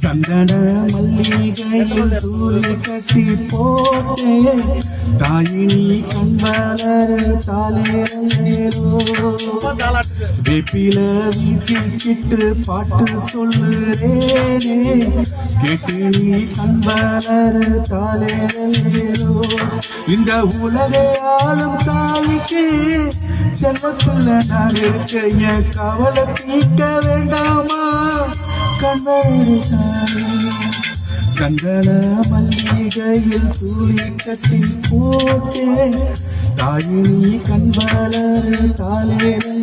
சந்தன மல்லிகையில் தூளி கட்டி போட்டேன் தாயினி கண்வளர் தாலேரோ வேப்பில வீசிக்கிட்டு பாட்டு சொல்லுறேனே கேட்டு நீ கண்வளர் தாலேரோ இந்த உலகை ஆளும் தாய்க்கு செல்லக்குள்ள நான் இருக்க என் கவலை தீர்க்க வேண்டாமா சந்தன மல்லிகையில் தூளி கட்டி போச்சே தாயினி கண்வளர் தாலேரோ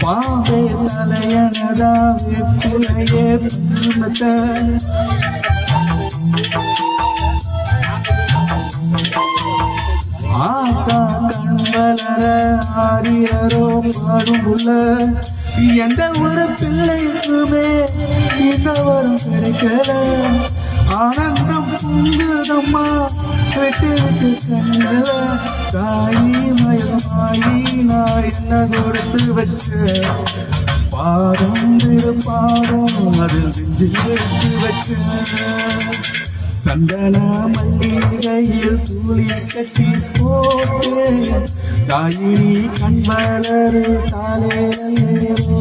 பாவே தலையனதா வெப்பிலையே பூமத்த ஆத்தா கண்வளர ஆரியரோ பாடுமுள்ள எந்த ஒரு பிள்ளைக்குமே இந்த வரும் கிடைக்கல ஆனந்தம் பொங்குதம்மா விட்டு விட்டு கண்கள தாயி மயமாயி நான் என்ன கொடுத்து வச்ச பாதம் பாதம் அதில் நெஞ்சில் எடுத்து வச்ச சந்தன மல்லிகையில் தூளி கட்டி போட்டு தாயினி கண்வளர் தாலேரோ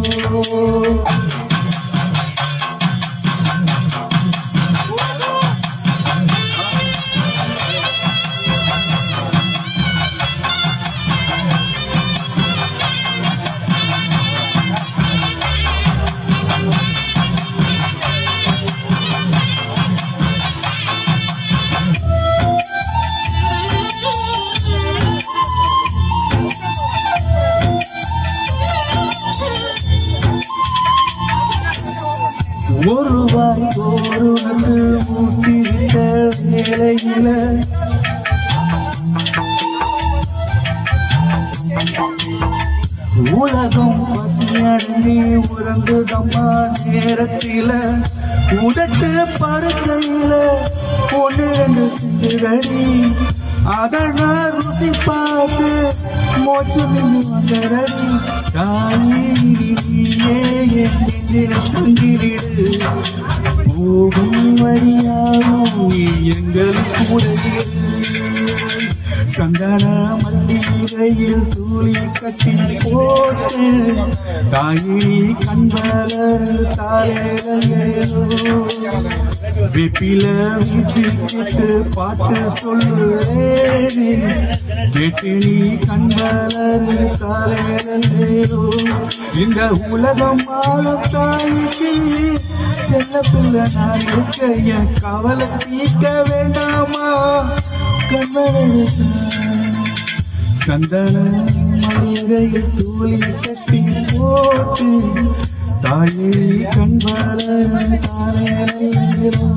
ஒரு வாய் சோறு வந்து ஊட்டிவிட்ட வேலையில உலகம் பசியடங்கி உறங்குதம்மா நேரத்தில உதட்டு படுக்கையில ஒன்று ரெண்டு சிந்துகடி அதனால் ருசி பார்த்து மோச்சம் வந்தரடி தாயே தங்கிவிடு போகும் வழியாகும் எங்களுக்கு உதவியது சந்தன மல்லிகையில் தூளி கட்டி போட்டு தாயினி கண்வளர் தாலேரோ வேப்பில வீசிக்கிட்டு பாட்டு சொல்லுறேனே கேட்டு நீ கண்வளர் தாலேரோ இந்த உலகம் ஆளும் தாய்க்கு செல்ல பிள்ளை நான் இருக்க என் கவலை தீர்க்க வேண்டாமா கண்வளர் சந்தன மல்லிகையில் தூளி கட்டி போட்டு தாயே கண்வளர் தாலேரோ